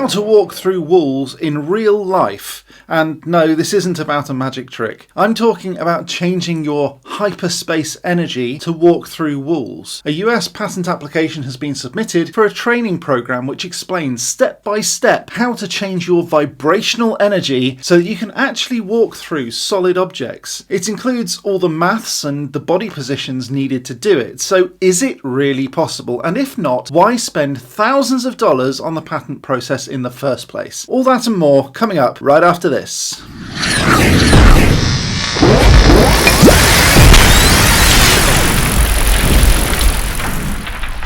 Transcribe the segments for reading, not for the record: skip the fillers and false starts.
How to walk through walls in real life. And no, this isn't about a magic trick. I'm talking about changing your hyperspace energy to walk through walls. A US patent application has been submitted for a training program which explains step by step how to change your vibrational energy so that you can actually walk through solid objects. It includes all the maths and the body positions needed to do it. So is it really possible? And if not, why spend thousands of dollars on the patent process in the first place? All that and more coming up right after this.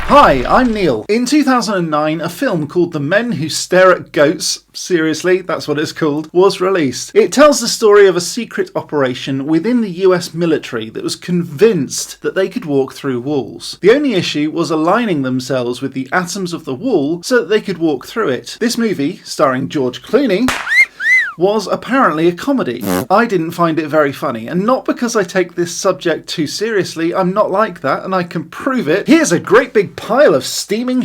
Hi, I'm Neil. In 2009, a film called The Men Who Stare at Goats, seriously, that's what it's called, was released. It tells the story of a secret operation within the US military that was convinced that they could walk through walls. The only issue was aligning themselves with the atoms of the wall so that they could walk through it. This movie, starring George Clooney, was apparently a comedy. I didn't find it very funny, and not because I take this subject too seriously. I'm not like that, and I can prove it. Here's a great big pile of steaming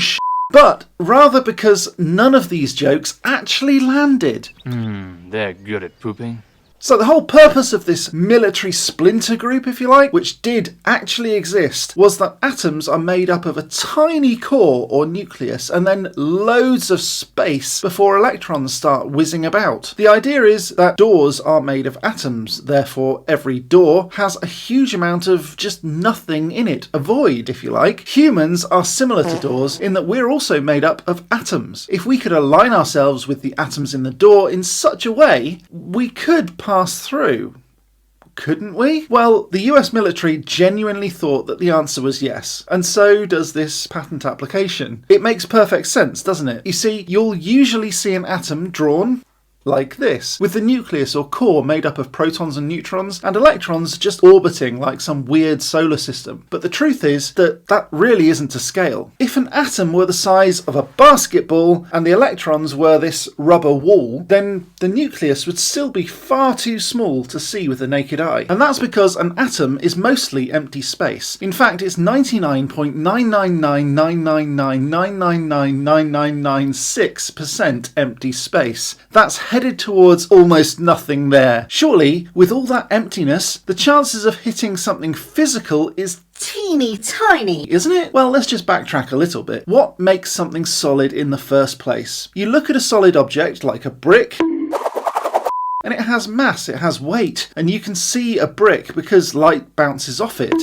but rather because none of these jokes actually landed. They're good at pooping. So the whole purpose of this military splinter group, if you like, which did actually exist, was that atoms are made up of a tiny core or nucleus and then loads of space before electrons start whizzing about. The idea is that doors are made of atoms, therefore every door has a huge amount of just nothing in it, a void, if you like. Humans are similar to doors in that we're also made up of atoms. If we could align ourselves with the atoms in the door in such a way, we could pass through. Couldn't we? Well, the US military genuinely thought that the answer was yes, and so does this patent application. It makes perfect sense, doesn't it? You see, you'll usually see an atom drawn like this, with the nucleus or core made up of protons and neutrons, and electrons just orbiting like some weird solar system. But the truth is that that really isn't to scale. If an atom were the size of a basketball and the electrons were this rubber wall, then the nucleus would still be far too small to see with the naked eye. And that's because an atom is mostly empty space. In fact, it's 99.99999999996% empty space. That's headed towards almost nothing there. Surely, with all that emptiness, the chances of hitting something physical is teeny tiny, isn't it? Well, let's just backtrack a little bit. What makes something solid in the first place? You look at a solid object like a brick, and it has mass, it has weight, and you can see a brick because light bounces off it.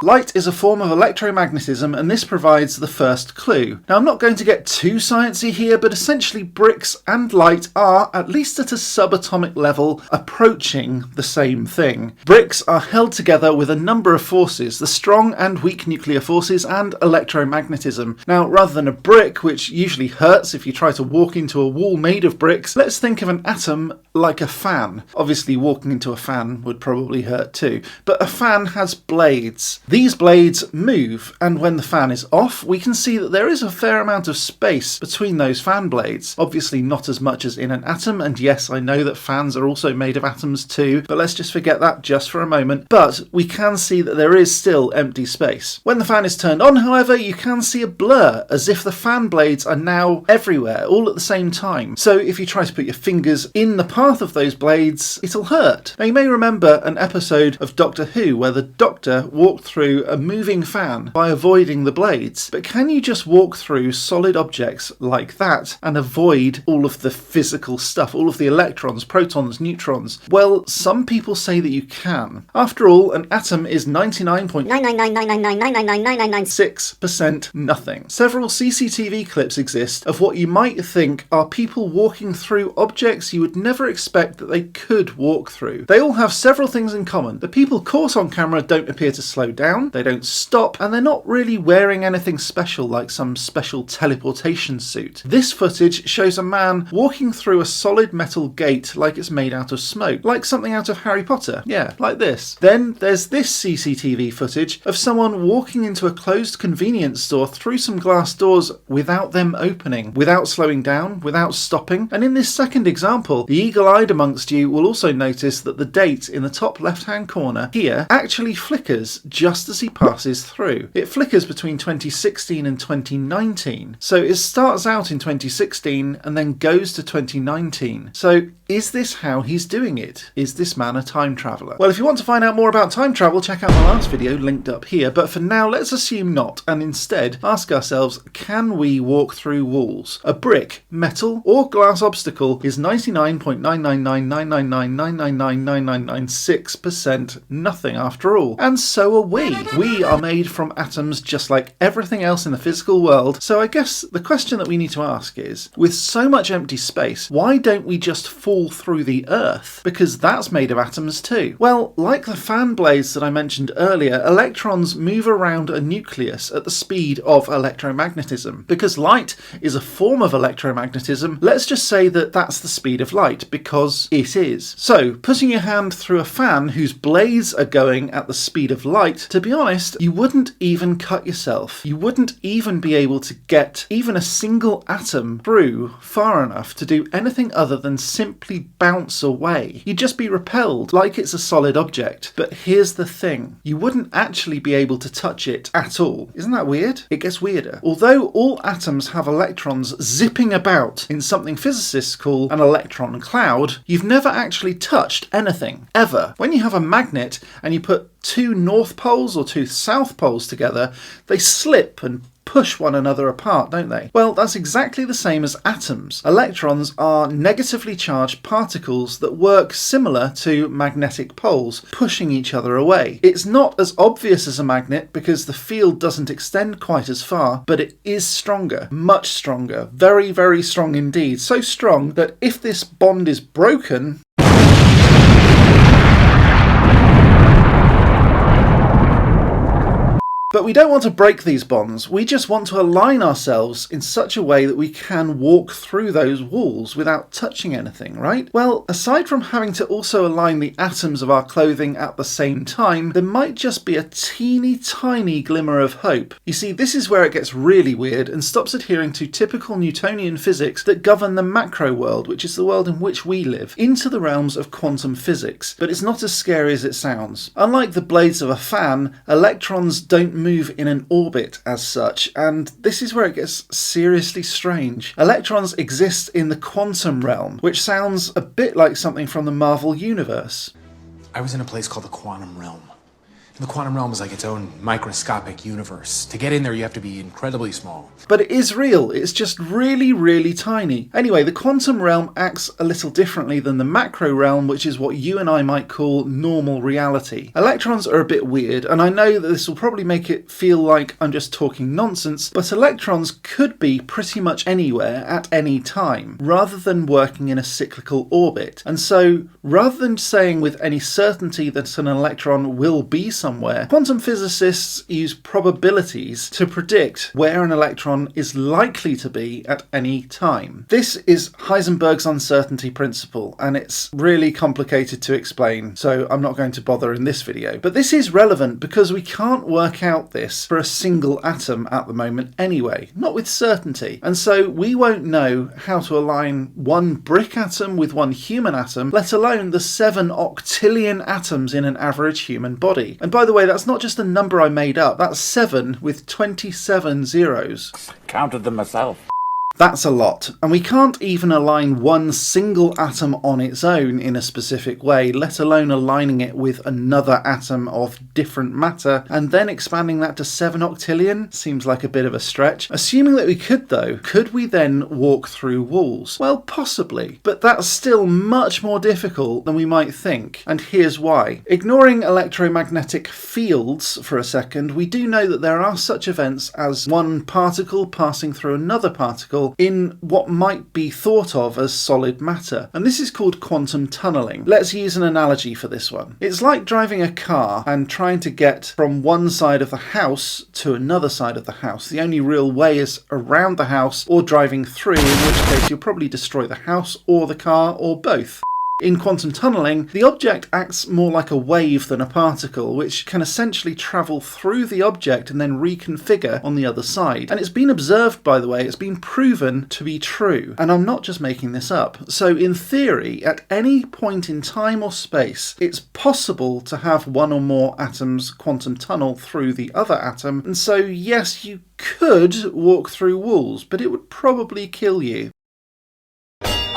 Light is a form of electromagnetism, and this provides the first clue. Now, I'm not going to get too sciencey here, but essentially bricks and light are, at least at a subatomic level, approaching the same thing. Bricks are held together with a number of forces, the strong and weak nuclear forces and electromagnetism. Now, rather than a brick, which usually hurts if you try to walk into a wall made of bricks, let's think of an atom like a fan. Obviously, walking into a fan would probably hurt too, but a fan has blades. These blades move, and when the fan is off, we can see that there is a fair amount of space between those fan blades. Obviously not as much as in an atom, and yes, I know that fans are also made of atoms too, but let's just forget that just for a moment. But we can see that there is still empty space. When the fan is turned on, however, you can see a blur, as if the fan blades are now everywhere, all at the same time. So if you try to put your fingers in the path of those blades, it'll hurt. Now, you may remember an episode of Doctor Who where the Doctor walked through a moving fan by avoiding the blades. But can you just walk through solid objects like that and avoid all of the physical stuff, all of the electrons, protons, neutrons? Well, some people say that you can. After all, an atom is 99.99999999996% nothing. Several CCTV clips exist of what you might think are people walking through objects you would never expect that they could walk through. They all have several things in common. The people caught on camera don't appear to slow down, they don't stop, and they're not really wearing anything special like some special teleportation suit. This footage shows a man walking through a solid metal gate like it's made out of smoke, like something out of Harry Potter. Yeah, like this. Then there's this CCTV footage of someone walking into a closed convenience store through some glass doors without them opening, without slowing down, without stopping. And in this second example, the eagle eagle-eyed amongst you will also notice that the date in the top left-hand corner here actually flickers just as he passes through. It flickers between 2016 and 2019. So it starts out in 2016 and then goes to 2019. So is this how he's doing it? Is this man a time traveller? Well, if you want to find out more about time travel, check out my last video linked up here. But for now, let's assume not, and instead ask ourselves, can we walk through walls? A brick, metal, or glass obstacle is 99.99999999996% nothing after all. And so are we. We are made from atoms just like everything else in the physical world. So I guess the question that we need to ask is, with so much empty space, why don't we just fall through the Earth? Because that's made of atoms too. Well, like the fan blades that I mentioned earlier, electrons move around a nucleus at the speed of electromagnetism. Because light is a form of electromagnetism, let's just say that that's the speed of light, because it is. So, putting your hand through a fan whose blades are going at the speed of light, to be honest, you wouldn't even cut yourself. You wouldn't even be able to get even a single atom through far enough to do anything other than simply bounce away. You'd just be repelled like it's a solid object. But here's the thing, you wouldn't actually be able to touch it at all. Isn't that weird? It gets weirder. Although all atoms have electrons zipping about in something physicists call an electron cloud, you've never actually touched anything, ever. When you have a magnet and you put two north poles or two south poles together, they slip and push one another apart, don't they? Well, that's exactly the same as atoms. Electrons are negatively charged particles that work similar to magnetic poles, pushing each other away. It's not as obvious as a magnet because the field doesn't extend quite as far, but it is stronger, much stronger, very, very strong indeed. So strong that if this bond is broken, but we don't want to break these bonds, we just want to align ourselves in such a way that we can walk through those walls without touching anything, right? Well, aside from having to also align the atoms of our clothing at the same time, there might just be a teeny tiny glimmer of hope. You see, this is where it gets really weird and stops adhering to typical Newtonian physics that govern the macro world, which is the world in which we live, into the realms of quantum physics. But it's not as scary as it sounds. Unlike the blades of a fan, electrons don't move in an orbit as such, and this is where it gets seriously strange. Electrons exist in the quantum realm, which sounds a bit like something from the Marvel universe. I was in a place called the quantum realm. And the quantum realm is like its own microscopic universe. To get in there, you have to be incredibly small. But it is real. It's just really, really tiny. Anyway, the quantum realm acts a little differently than the macro realm, which is what you and I might call normal reality. Electrons are a bit weird, and I know that this will probably make it feel like I'm just talking nonsense, but electrons could be pretty much anywhere at any time, rather than working in a cyclical orbit. And so, rather than saying with any certainty that an electron will be somewhere, quantum physicists use probabilities to predict where an electron is likely to be at any time. This is Heisenberg's uncertainty principle, and it's really complicated to explain, so I'm not going to bother in this video. But this is relevant because we can't work out this for a single atom at the moment anyway, not with certainty. And so we won't know how to align one brick atom with one human atom, let alone the 7 octillion atoms in an average human body. And by the way, that's not just a number I made up, that's 7 with 27 zeros. Counted them myself. That's a lot, and we can't even align one single atom on its own in a specific way, let alone aligning it with another atom of different matter, and then expanding that to 7 octillion seems like a bit of a stretch. Assuming that we could though, could we then walk through walls? Well, possibly, but that's still much more difficult than we might think, and here's why. Ignoring electromagnetic fields for a second, we do know that there are such events as one particle passing through another particle in what might be thought of as solid matter, and this is called quantum tunneling. Let's use an analogy for this one. It's like driving a car and trying to get from one side of the house to another side of the house. The only real way is around the house or driving through, in which case you'll probably destroy the house or the car or both. In quantum tunneling, the object acts more like a wave than a particle, which can essentially travel through the object and then reconfigure on the other side. And it's been observed, by the way, it's been proven to be true. And I'm not just making this up. So in theory, at any point in time or space, it's possible to have one or more atoms quantum tunnel through the other atom. And so yes, you could walk through walls, but it would probably kill you.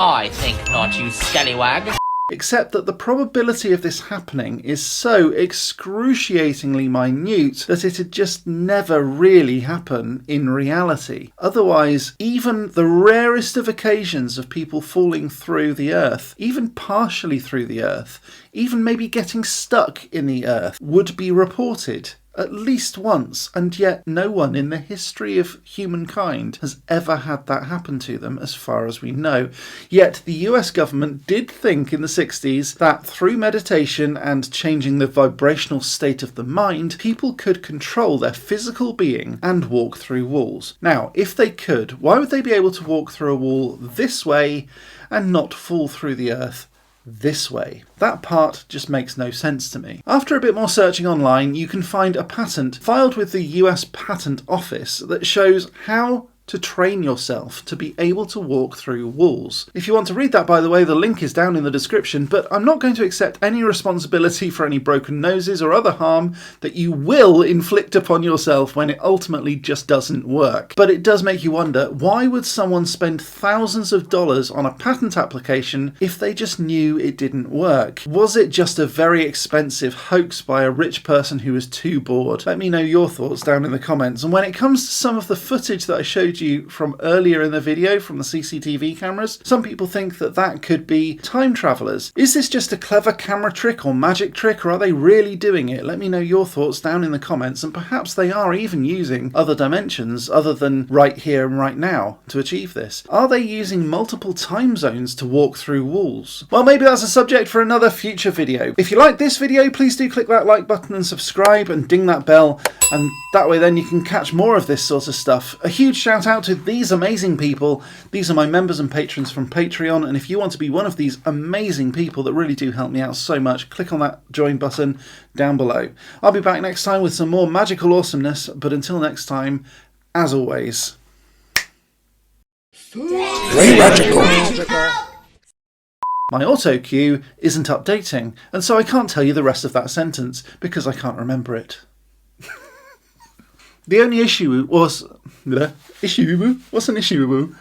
I think not, you scallywag. Except that the probability of this happening is so excruciatingly minute that it'd just never really happen in reality. Otherwise, even the rarest of occasions of people falling through the Earth, even partially through the Earth, even maybe getting stuck in the Earth, would be reported. At least once, and yet no one in the history of humankind has ever had that happen to them, as far as we know. Yet the US government did think in the 60s that through meditation and changing the vibrational state of the mind, people could control their physical being and walk through walls. Now, if they could, why would they be able to walk through a wall this way and not fall through the earth this way? That part just makes no sense to me. After a bit more searching online, you can find a patent filed with the US Patent Office that shows how to train yourself to be able to walk through walls. If you want to read that, by the way, the link is down in the description, but I'm not going to accept any responsibility for any broken noses or other harm that you will inflict upon yourself when it ultimately just doesn't work. But it does make you wonder, why would someone spend thousands of dollars on a patent application if they just knew it didn't work? Was it just a very expensive hoax by a rich person who was too bored? Let me know your thoughts down in the comments. And when it comes to some of the footage that I showed you from earlier in the video from the CCTV cameras, some people think that that could be time travelers. Is this just a clever camera trick or magic trick, or are they really doing it? Let me know your thoughts down in the comments, and perhaps they are even using other dimensions other than right here and right now to achieve this. Are they using multiple time zones to walk through walls? Well, maybe that's a subject for another future video. If you like this video, please do click that like button and subscribe and ding that bell, and that way then you can catch more of this sort of stuff. A huge shout out to these amazing people. These are my members and patrons from Patreon, and if you want to be one of these amazing people that really do help me out so much, click on that join button down below. I'll be back next time with some more magical awesomeness, but until next time, as always, Very magical. my auto cue isn't updating, and so I can't tell you the rest of that sentence because I can't remember it. The only issue was... What's an issue?